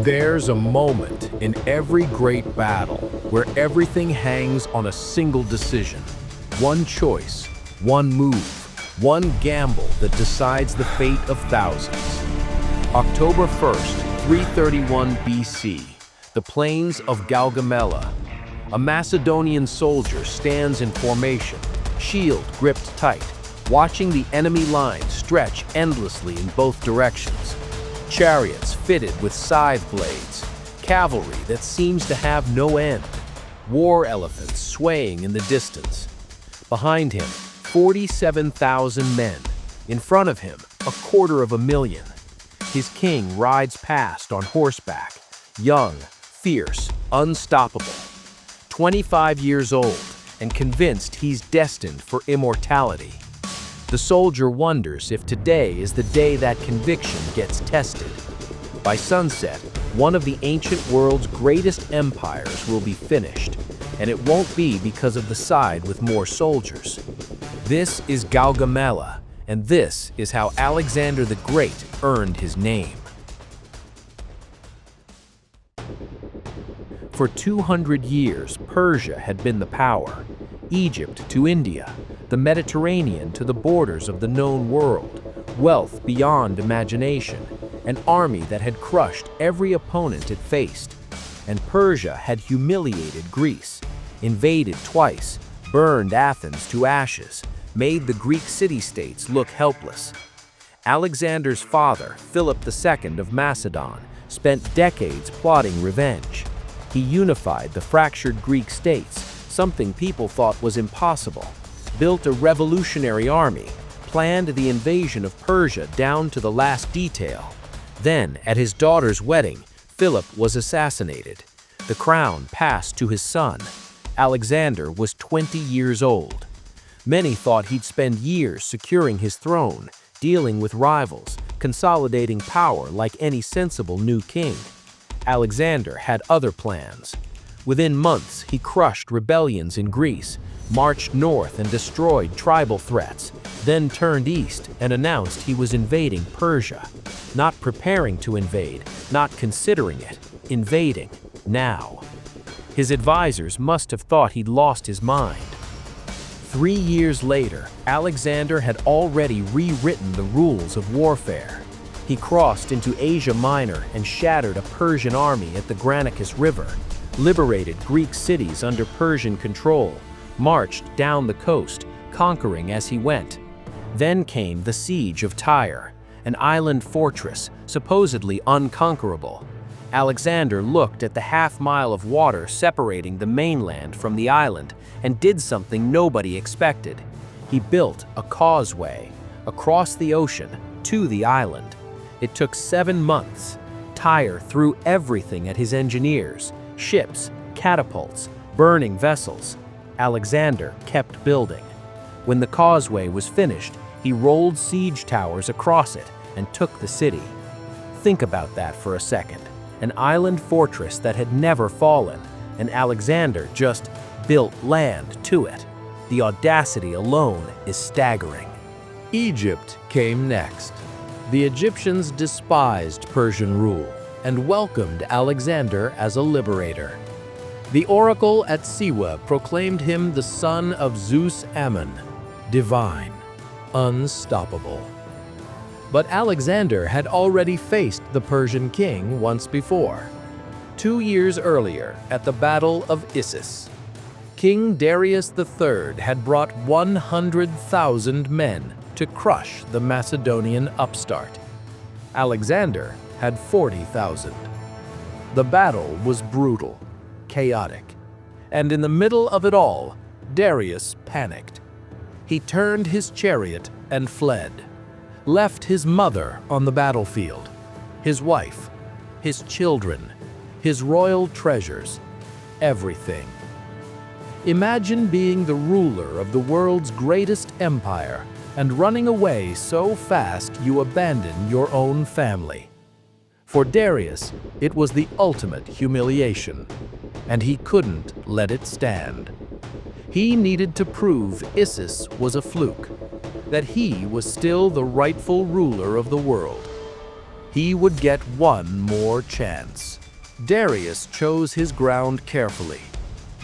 There's a moment in every great battle where everything hangs on a single decision. One choice, one move, one gamble that decides the fate of thousands. October 1st, 331 BC, the plains of Gaugamela. A Macedonian soldier stands in formation, shield gripped tight, watching the enemy lines stretch endlessly in both directions. Chariots fitted with scythe blades, cavalry that seems to have no end, war elephants swaying in the distance. Behind him, 47,000 men. In front of him, 250,000. His king rides past on horseback, young, fierce, unstoppable. 25 years old and convinced he's destined for immortality. The soldier wonders if today is the day that conviction gets tested. By sunset, one of the ancient world's greatest empires will be finished, and it won't be because of the side with more soldiers. This is Gaugamela, and this is how Alexander the Great earned his name. For 200 years, Persia had been the power. Egypt to India, the Mediterranean to the borders of the known world, wealth beyond imagination, an army that had crushed every opponent it faced. And Persia had humiliated Greece, invaded twice, burned Athens to ashes, made the Greek city-states look helpless. Alexander's father, Philip II of Macedon, spent decades plotting revenge. He unified the fractured Greek states, something people thought was impossible, built a revolutionary army, planned the invasion of Persia down to the last detail. Then, at his daughter's wedding, Philip was assassinated. The crown passed to his son. Alexander was 20 years old. Many thought he'd spend years securing his throne, dealing with rivals, consolidating power like any sensible new king. Alexander had other plans. Within months, he crushed rebellions in Greece, marched north and destroyed tribal threats, then turned east and announced he was invading Persia. Not preparing to invade, not considering it, invading now. His advisors must have thought he'd lost his mind. 3 years later, Alexander had already rewritten the rules of warfare. He crossed into Asia Minor and shattered a Persian army at the Granicus River, liberated Greek cities under Persian control, marched down the coast, conquering as he went. Then came the siege of Tyre, an island fortress, supposedly unconquerable. Alexander looked at the half-mile of water separating the mainland from the island and did something nobody expected. He built a causeway across the ocean to the island. It took 7 months. Tyre threw everything at his engineers, ships, catapults, burning vessels. Alexander kept building. When the causeway was finished, he rolled siege towers across it and took the city. Think about that for a second. An island fortress that had never fallen, and Alexander just built land to it. The audacity alone is staggering. Egypt came next. The Egyptians despised Persian rule and welcomed Alexander as a liberator. The oracle at Siwa proclaimed him the son of Zeus Ammon, divine, unstoppable. But Alexander had already faced the Persian king once before. 2 years earlier, at the Battle of Issus, King Darius III had brought 100,000 men to crush the Macedonian upstart. Alexander had 40,000. The battle was brutal, chaotic, and in the middle of it all, Darius panicked. He turned his chariot and fled, left his mother on the battlefield, his wife, his children, his royal treasures, everything. Imagine being the ruler of the world's greatest empire and running away so fast you abandon your own family. For Darius, it was the ultimate humiliation, and he couldn't let it stand. He needed to prove Issus was a fluke, that he was still the rightful ruler of the world. He would get one more chance. Darius chose his ground carefully.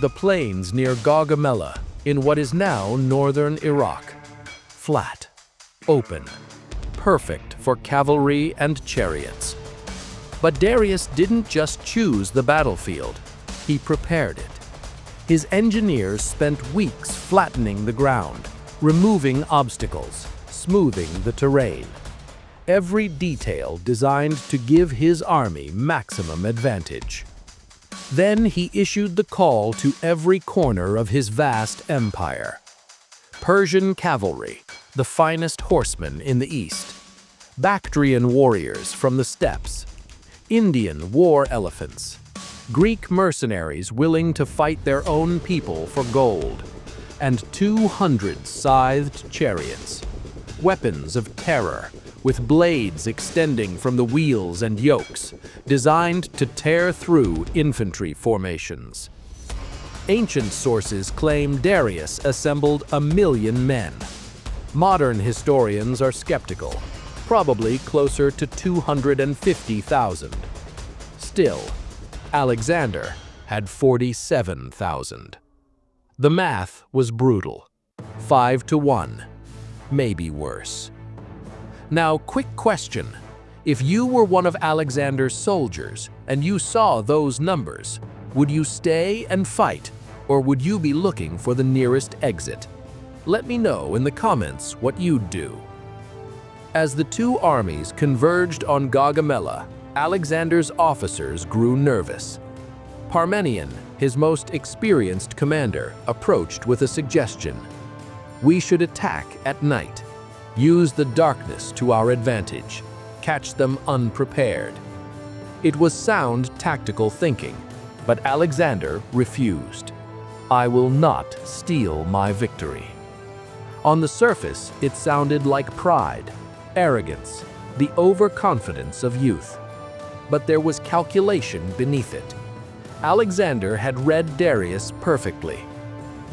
The plains near Gaugamela, in what is now northern Iraq. Flat, open, perfect for cavalry and chariots. But Darius didn't just choose the battlefield, he prepared it. His engineers spent weeks flattening the ground, removing obstacles, smoothing the terrain. Every detail designed to give his army maximum advantage. Then he issued the call to every corner of his vast empire. Persian cavalry, the finest horsemen in the east. Bactrian warriors from the steppes. Indian war elephants. Greek mercenaries willing to fight their own people for gold. And 200 scythed chariots. Weapons of terror, with blades extending from the wheels and yokes, designed to tear through infantry formations. Ancient sources claim Darius assembled 1,000,000 men. Modern historians are skeptical, probably closer to 250,000. Still, Alexander had 47,000. The math was brutal. 5-1, maybe worse. Now, quick question. If you were one of Alexander's soldiers and you saw those numbers, would you stay and fight, or would you be looking for the nearest exit? Let me know in the comments what you'd do. As the two armies converged on Gaugamela, Alexander's officers grew nervous. Parmenion, his most experienced commander, approached with a suggestion. We should attack at night. Use the darkness to our advantage. Catch them unprepared. It was sound tactical thinking, but Alexander refused. I will not steal my victory. On the surface, it sounded like pride, arrogance, the overconfidence of youth. But there was calculation beneath it. Alexander had read Darius perfectly.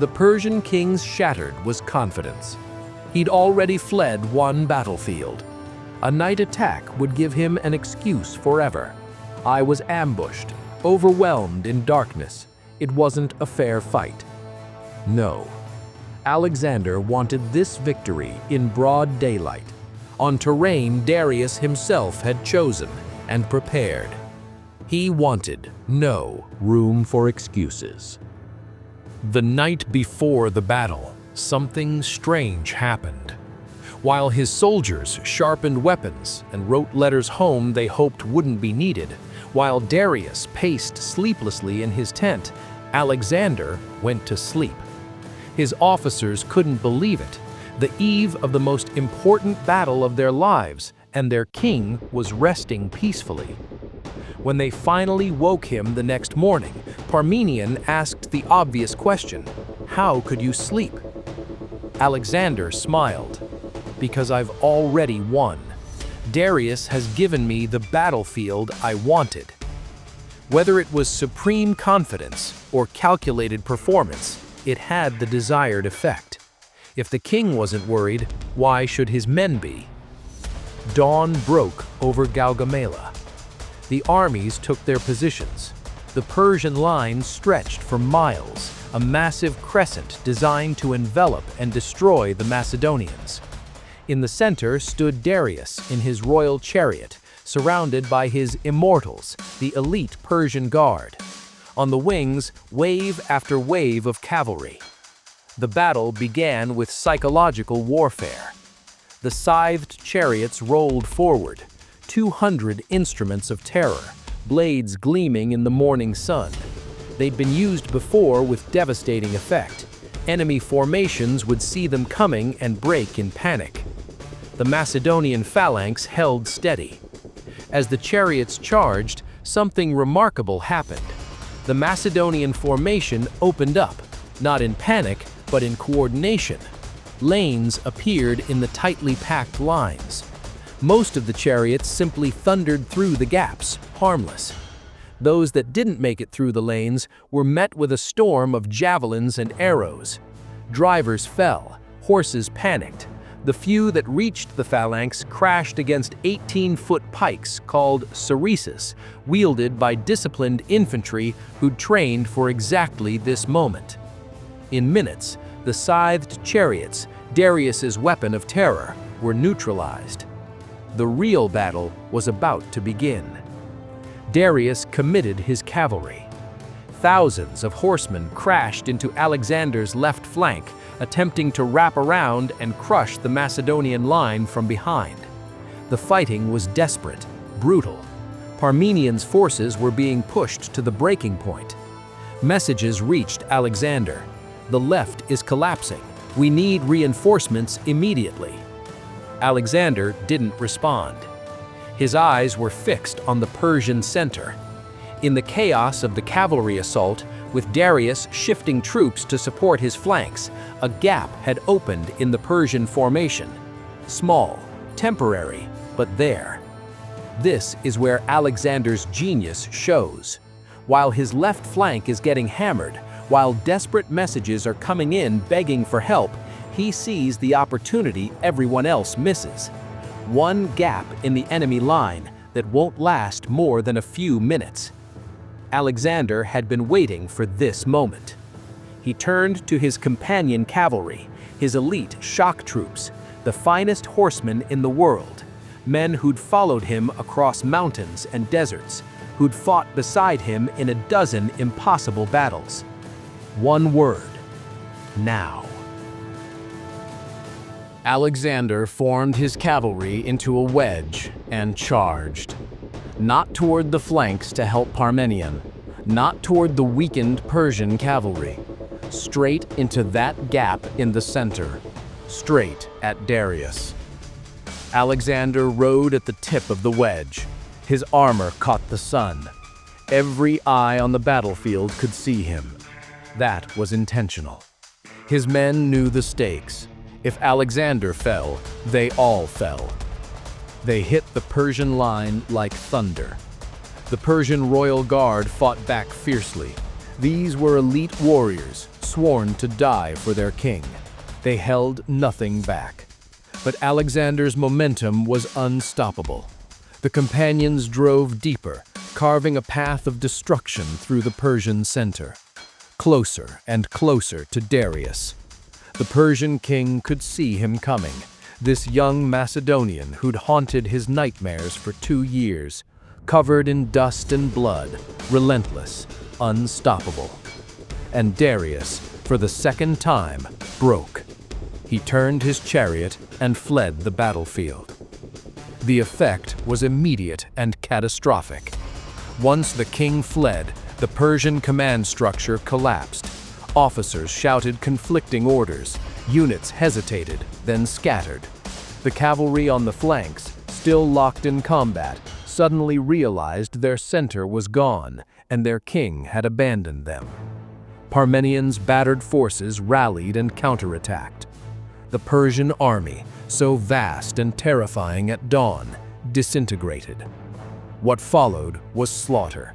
The Persian king's shattered was confidence. He'd already fled one battlefield. A night attack would give him an excuse forever. I was ambushed, overwhelmed in darkness. It wasn't a fair fight. No. Alexander wanted this victory in broad daylight, on terrain Darius himself had chosen and prepared. He wanted no room for excuses. The night before the battle, something strange happened. While his soldiers sharpened weapons and wrote letters home they hoped wouldn't be needed, while Darius paced sleeplessly in his tent, Alexander went to sleep. His officers couldn't believe it. The eve of the most important battle of their lives, and their king was resting peacefully. When they finally woke him the next morning, Parmenion asked the obvious question, "How could you sleep?" Alexander smiled, "Because I've already won. Darius has given me the battlefield I wanted." Whether it was supreme confidence or calculated performance, it had the desired effect. If the king wasn't worried, why should his men be? Dawn broke over Gaugamela. The armies took their positions. The Persian line stretched for miles, a massive crescent designed to envelop and destroy the Macedonians. In the center stood Darius in his royal chariot, surrounded by his immortals, the elite Persian guard. On the wings, wave after wave of cavalry. The battle began with psychological warfare. The scythed chariots rolled forward, 200 instruments of terror, blades gleaming in the morning sun. They'd been used before with devastating effect. Enemy formations would see them coming and break in panic. The Macedonian phalanx held steady. As the chariots charged, something remarkable happened. The Macedonian formation opened up, not in panic, but in coordination. Lanes appeared in the tightly packed lines. Most of the chariots simply thundered through the gaps, harmless. Those that didn't make it through the lanes were met with a storm of javelins and arrows. Drivers fell, horses panicked, The few that reached the phalanx crashed against 18-foot pikes called sarissas, wielded by disciplined infantry who'd trained for exactly this moment. In minutes, the scythed chariots, Darius's weapon of terror, were neutralized. The real battle was about to begin. Darius committed his cavalry. Thousands of horsemen crashed into Alexander's left flank, attempting to wrap around and crush the Macedonian line from behind. The fighting was desperate, brutal. Parmenian's forces were being pushed to the breaking point. Messages reached Alexander. The left is collapsing. We need reinforcements immediately. Alexander didn't respond. His eyes were fixed on the Persian center. In the chaos of the cavalry assault, with Darius shifting troops to support his flanks, a gap had opened in the Persian formation. Small, temporary, but there. This is where Alexander's genius shows. While his left flank is getting hammered, while desperate messages are coming in begging for help, he sees the opportunity everyone else misses. One gap in the enemy line that won't last more than a few minutes. Alexander had been waiting for this moment. He turned to his companion cavalry, his elite shock troops, the finest horsemen in the world, men who'd followed him across mountains and deserts, who'd fought beside him in a dozen impossible battles. One word: now. Alexander formed his cavalry into a wedge and charged. Not toward the flanks to help Parmenion, not toward the weakened Persian cavalry. Straight into that gap in the center, straight at Darius. Alexander rode at the tip of the wedge. His armor caught the sun. Every eye on the battlefield could see him. That was intentional. His men knew the stakes. If Alexander fell, they all fell. They hit the Persian line like thunder. The Persian royal guard fought back fiercely. These were elite warriors, sworn to die for their king. They held nothing back. But Alexander's momentum was unstoppable. The companions drove deeper, carving a path of destruction through the Persian center. Closer and closer to Darius. The Persian king could see him coming. This young Macedonian who'd haunted his nightmares for 2 years, covered in dust and blood, relentless, unstoppable. And Darius, for the second time, broke. He turned his chariot and fled the battlefield. The effect was immediate and catastrophic. Once the king fled, the Persian command structure collapsed. Officers shouted conflicting orders. Units hesitated, then scattered. The cavalry on the flanks, still locked in combat, suddenly realized their center was gone and their king had abandoned them. Parmenion's battered forces rallied and counterattacked. The Persian army, so vast and terrifying at dawn, disintegrated. What followed was slaughter.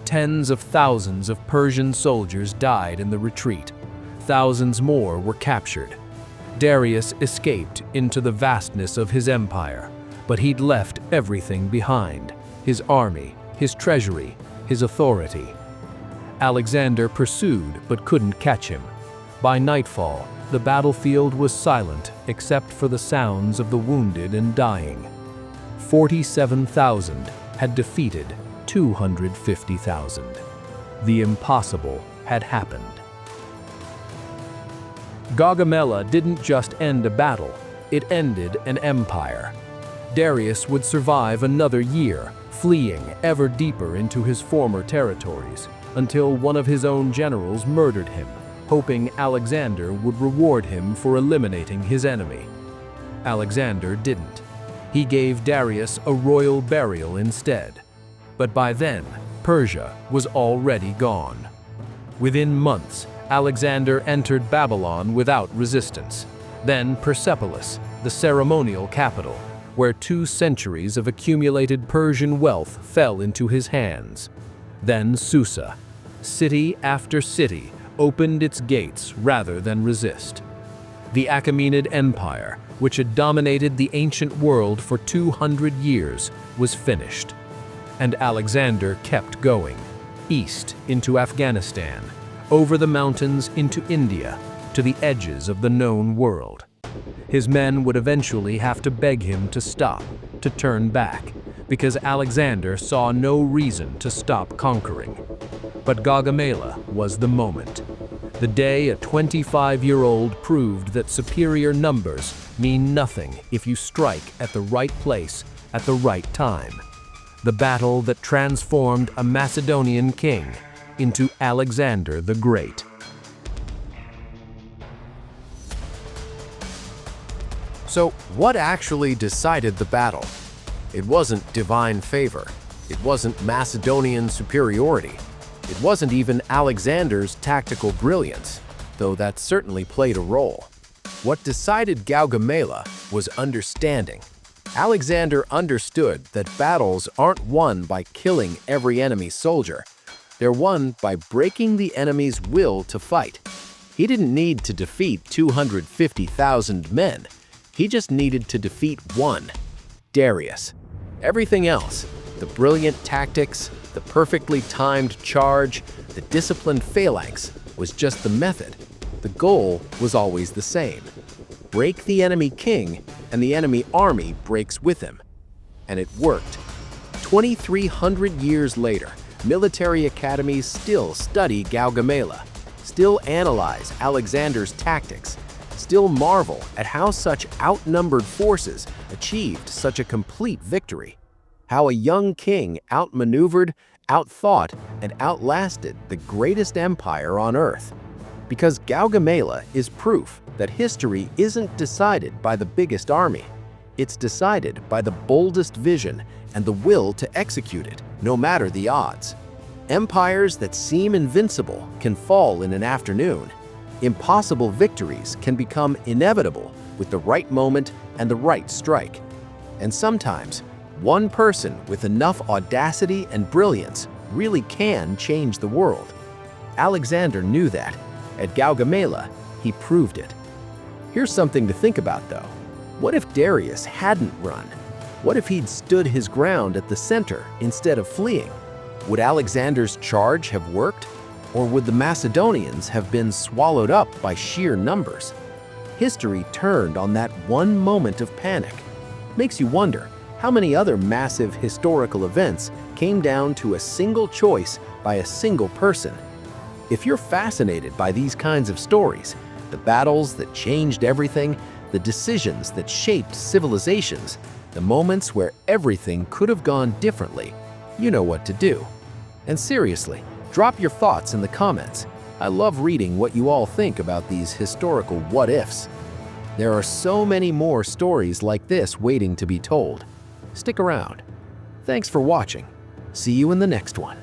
Tens of thousands of Persian soldiers died in the retreat. Thousands more were captured. Darius escaped into the vastness of his empire, but he'd left everything behind: his army, his treasury, his authority. Alexander pursued but couldn't catch him. By nightfall, the battlefield was silent except for the sounds of the wounded and dying. 47,000 had defeated 250,000. The impossible had happened. Gaugamela didn't just end a battle, it ended an empire. Darius would survive another year, fleeing ever deeper into his former territories, until one of his own generals murdered him, hoping Alexander would reward him for eliminating his enemy. Alexander didn't. He gave Darius a royal burial instead. But by then, Persia was already gone. Within months, Alexander entered Babylon without resistance. Then Persepolis, the ceremonial capital, where 2 centuries of accumulated Persian wealth fell into his hands. Then Susa. City after city opened its gates rather than resist. The Achaemenid Empire, which had dominated the ancient world for 200 years, was finished. And Alexander kept going, east into Afghanistan, over the mountains into India, to the edges of the known world. His men would eventually have to beg him to stop, to turn back, because Alexander saw no reason to stop conquering. But Gaugamela was the moment. The day a 25-year-old proved that superior numbers mean nothing if you strike at the right place at the right time. The battle that transformed a Macedonian king into Alexander the Great. So, what actually decided the battle? It wasn't divine favor. It wasn't Macedonian superiority. It wasn't even Alexander's tactical brilliance, though that certainly played a role. What decided Gaugamela was understanding. Alexander understood that battles aren't won by killing every enemy soldier. They're won by breaking the enemy's will to fight. He didn't need to defeat 250,000 men. He just needed to defeat one, Darius. Everything else, the brilliant tactics, the perfectly timed charge, the disciplined phalanx, was just the method. The goal was always the same. Break the enemy king, and the enemy army breaks with him. And it worked. 2,300 years later, military academies still study Gaugamela, still analyze Alexander's tactics, still marvel at how such outnumbered forces achieved such a complete victory. How a young king outmaneuvered, outthought, and outlasted the greatest empire on earth. Because Gaugamela is proof that history isn't decided by the biggest army. It's decided by the boldest vision and the will to execute it, no matter the odds. Empires that seem invincible can fall in an afternoon. Impossible victories can become inevitable with the right moment and the right strike. And sometimes, one person with enough audacity and brilliance really can change the world. Alexander knew that. At Gaugamela, he proved it. Here's something to think about, though. What if Darius hadn't run? What if he'd stood his ground at the center instead of fleeing? Would Alexander's charge have worked? Or would the Macedonians have been swallowed up by sheer numbers? History turned on that one moment of panic. Makes you wonder, how many other massive historical events came down to a single choice by a single person? If you're fascinated by these kinds of stories, the battles that changed everything, the decisions that shaped civilizations, the moments where everything could have gone differently, you know what to do. And seriously, drop your thoughts in the comments. I love reading what you all think about these historical what-ifs. There are so many more stories like this waiting to be told. Stick around. Thanks for watching. See you in the next one.